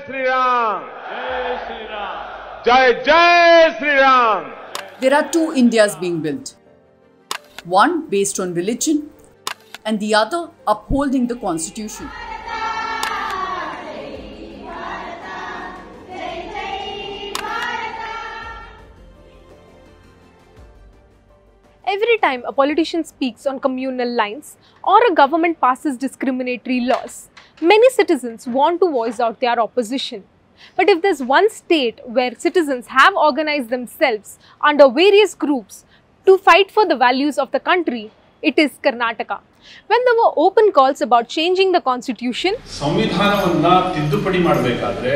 Sri Ram! Jai Sri Ram! Jai Jai Sri Ram! There are two Indias being built. One based on religion and the other upholding the constitution. Every time a politician speaks on communal lines or a government passes discriminatory laws, many citizens want to voice out their opposition. But if there's one state where citizens have organized themselves under various groups to fight for the values of the country, it is Karnataka. When there were open calls about changing the constitution, संविधानवನ್ನ ತಿದ್ದುಪಡಿ ಮಾಡಬೇಕಾದ್ರೆ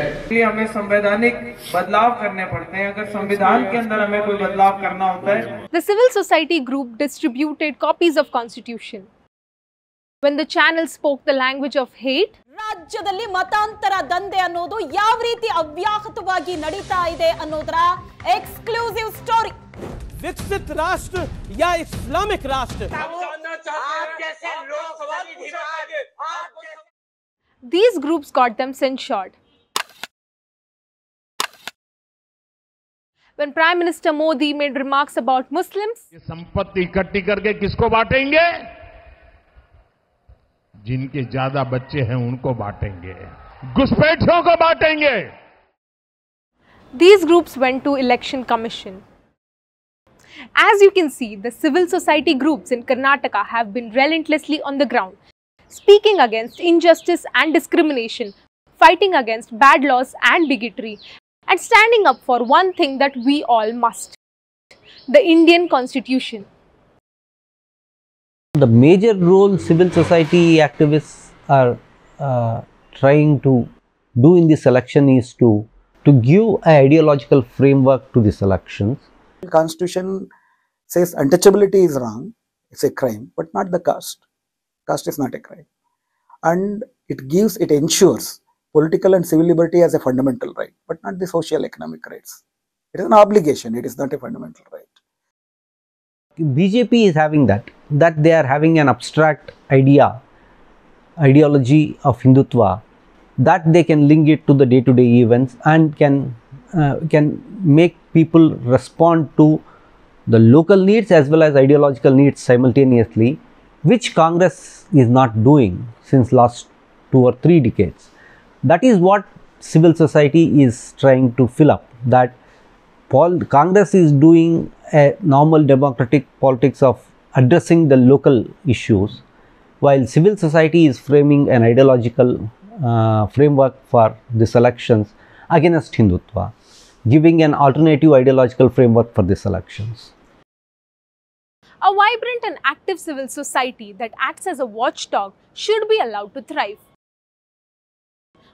हमें संवैधानिक बदलाव करने पड़ते हैं. अगर संविधान के अंदर हमें कोई बदलाव करना होता है. the civil society group distributed copies of constitution. When the channel spoke the language of hate, ರಾಜ್ಯದಲ್ಲಿ ಮತಾಂತರ ದಂಧೆ ಅನ್ನೋದು ಯಾವ ರೀತಿ ಅವ್ಯಾಹತವಾಗಿ ನಡೀತಾ ಇದೆ ಅನ್ನೋದರ ಎಕ್ಸ್ಕ್ಲೂಸಿವ್ ಸ್ಟೋರಿ. विकसित राष्ट्र या इस्लामिक राष्ट्र, these groups got them censured. When Prime Minister Modi made remarks about Muslims, संपत्ति इकट्ठी करके किसको बांटेंगे? जिनके ज्यादा बच्चे हैं उनको बांटेंगे, घुसपैठियों को बांटेंगे. these groups went to Election Commission. As you can see, the civil society groups in Karnataka have been relentlessly on the ground, speaking against injustice and discrimination, fighting against bad laws and bigotry, and standing up for one thing that we all must: the Indian Constitution. The major role civil society activists are trying to do in this election is to give an ideological framework to these elections. The Constitution says untouchability is wrong, it's a crime, but not the caste. Caste is not a crime. And it ensures political and civil liberty as a fundamental right, but not the social economic rights. It is an obligation, it is not a fundamental right. BJP is having that they are having an abstract ideology of Hindutva, that they can link it to the day-to-day events and can make people respond to the local needs as well as ideological needs simultaneously, which Congress is not doing since last 2 or 3 decades. That is what civil society is trying to fill up, that Congress is doing a normal democratic politics of addressing the local issues, while civil society is framing an ideological framework for these elections against Hindutva, giving an alternative ideological framework for these elections. A vibrant and active civil society that acts as a watchdog should be allowed to thrive.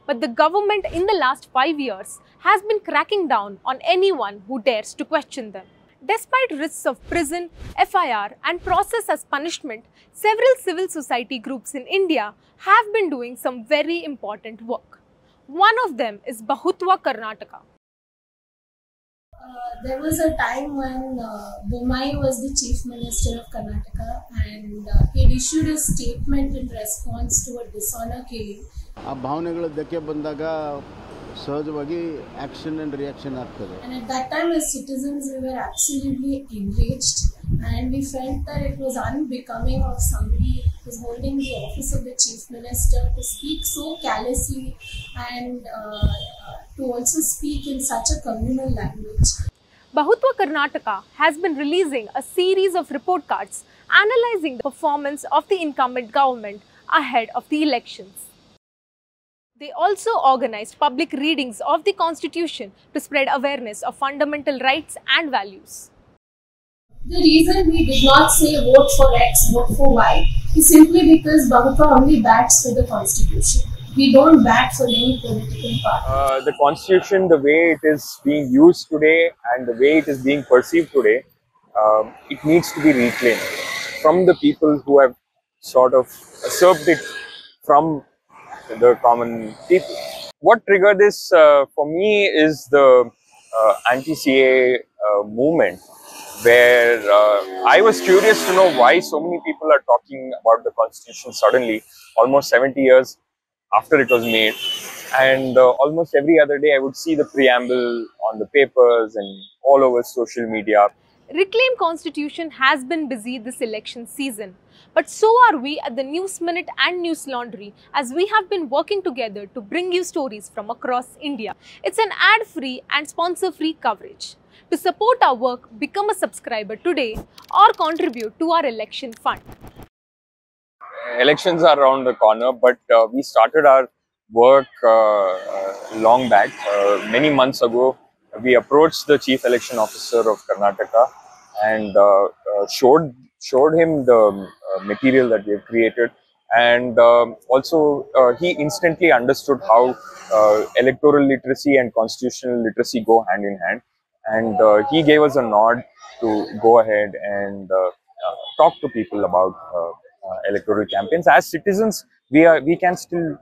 But the government in the last 5 years has been cracking down on anyone who dares to question them. Despite risks of prison, FIR and process as punishment, several civil society groups in India have been doing some very important work. One of them is Bahutwa Karnataka. There was a time when Bommai was the Chief Minister of Karnataka, and he issued a statement in response to a dishonor killing. ಆ ಭಾವನೆಗಳ ಧಕ್ಕೆ ಬಂದಾಗ ಸಹಜವಾಗಿ action and reaction ಆಗ್ತದೆ. And at that time as citizens we were absolutely enraged, and we felt that it was unbecoming of somebody who was holding the office of the Chief Minister to speak so callously and to also speak in such a communal language. Bahutwa Karnataka has been releasing a series of report cards analyzing the performance of the incumbent government ahead of the elections. They also organized public readings of the Constitution to spread awareness of fundamental rights and values. The reason we did not say vote for X, vote for Y is simply because Bahutwa only backs for the Constitution. We don't back for any political party. The Constitution, the way it is being used today and the way it is being perceived today, it needs to be reclaimed from the people who have sort of usurped it from the common people. What triggered this for me is the anti-CA movement, where I was curious to know why so many people are talking about the Constitution suddenly, almost 70 years after it was made. And almost every other day I would see the preamble on the papers and all over social media. Reclaim Constitution has been busy this election season. But so are we at the News Minute and News Laundry, as we have been working together to bring you stories from across India. It's an ad-free and sponsor-free coverage. To support our work, become a subscriber today or contribute to our election fund. Elections are around the corner, but we started our work long back. Many months ago, we approached the Chief Election Officer of Karnataka and showed him the material that we have created, and also he instantly understood how electoral literacy and constitutional literacy go hand in hand, and he gave us a nod to go ahead and talk to people about electoral campaigns. As citizens, we can still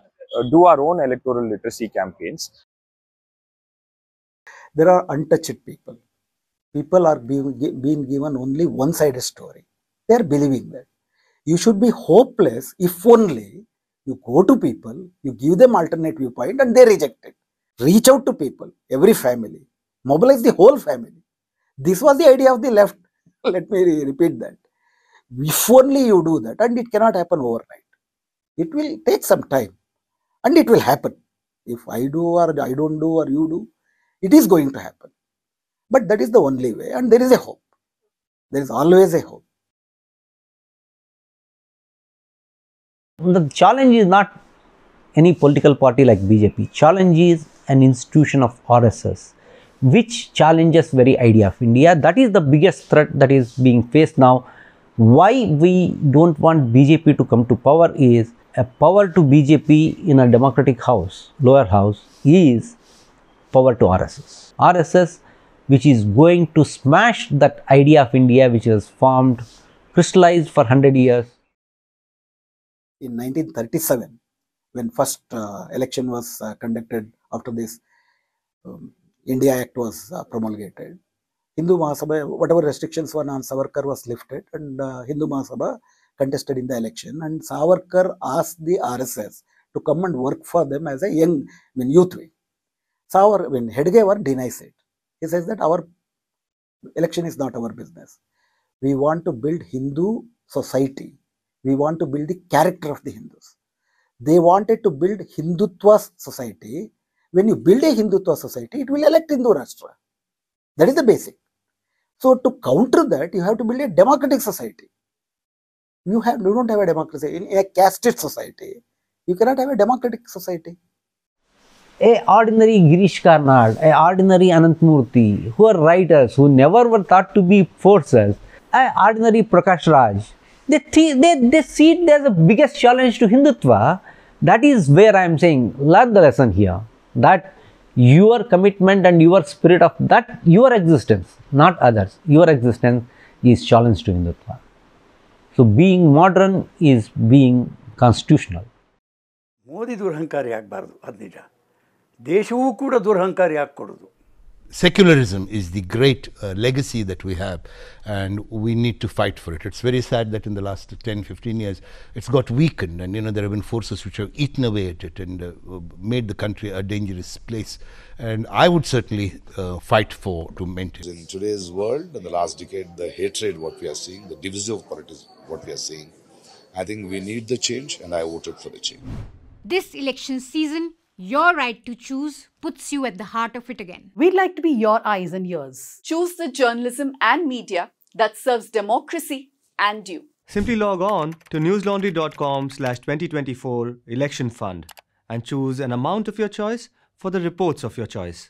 do our own electoral literacy campaigns. There are untouched people. People are being given only one-sided story. They are believing that. You should be hopeless if only you go to people, you give them alternate viewpoint and they reject it. Reach out to people, every family, mobilize the whole family. This was the idea of the left. Let me repeat that. If only you do that, and it cannot happen overnight. It will take some time, and it will happen. If I do or I don't do or you do, it is going to happen. But that is the only way, and there is a hope. There is always a hope. The challenge is not any political party like BJP. Challenge is an institution of RSS, which challenges very idea of India. That is the biggest threat that is being faced now. Why we don't want BJP to come to power is a power to BJP in a democratic house, lower house, is power to RSS. RSS, which is going to smash that idea of India which was formed, crystallized for 100 years. In 1937, when first election was conducted after this India Act was promulgated, Hindu Mahasabha, whatever restrictions were on Savarkar was lifted, and Hindu Mahasabha contested in the election, and Savarkar asked the RSS to come and work for them as a youth wing. Hedgewar denies it. He says that our election is not our business. We want to build Hindu society. We want to build the character of the Hindus. They wanted to build Hindutva society. When you build a Hindutva society, it will elect Hindu Rashtra. That is the basic. So to counter that, you have to build a democratic society. You don't have a democracy. In a casteist society, you cannot have a democratic society. A ordinary Girish Karnad, a ordinary Anantmurthy, who are writers, who never were thought to be forces, a ordinary Prakash Raj, they see it as the biggest challenge to Hindutva. That is where I am saying, learn the lesson here, that your commitment and your spirit of that, your existence, not others, your existence is challenge to Hindutva. So being modern is being constitutional. Modi ದುರಹಂಕಾರಿ ಆಗಬಾರದು, ಅದು ನಿಜ. ದೇಶವೂ ಕೂಡ ದುರಹಂಕಾರಿ ಆಗಕೂಡದು. Secularism is the great legacy that we have, and we need to fight for it. It's very sad that in the last 10-15 years it's got weakened, and there have been forces which have eaten away at it and made the country a dangerous place, and I would certainly fight to maintain. In today's world, in the last decade, the hatred what we are seeing, the divisive politics what we are seeing, I think we need the change, and I voted for the change. This election season, your right to choose puts you at the heart of it again. We'd like to be your eyes and ears. Choose the journalism and media that serves democracy and you. Simply log on to newslaundry.com/2024 election fund and choose an amount of your choice for the reports of your choice.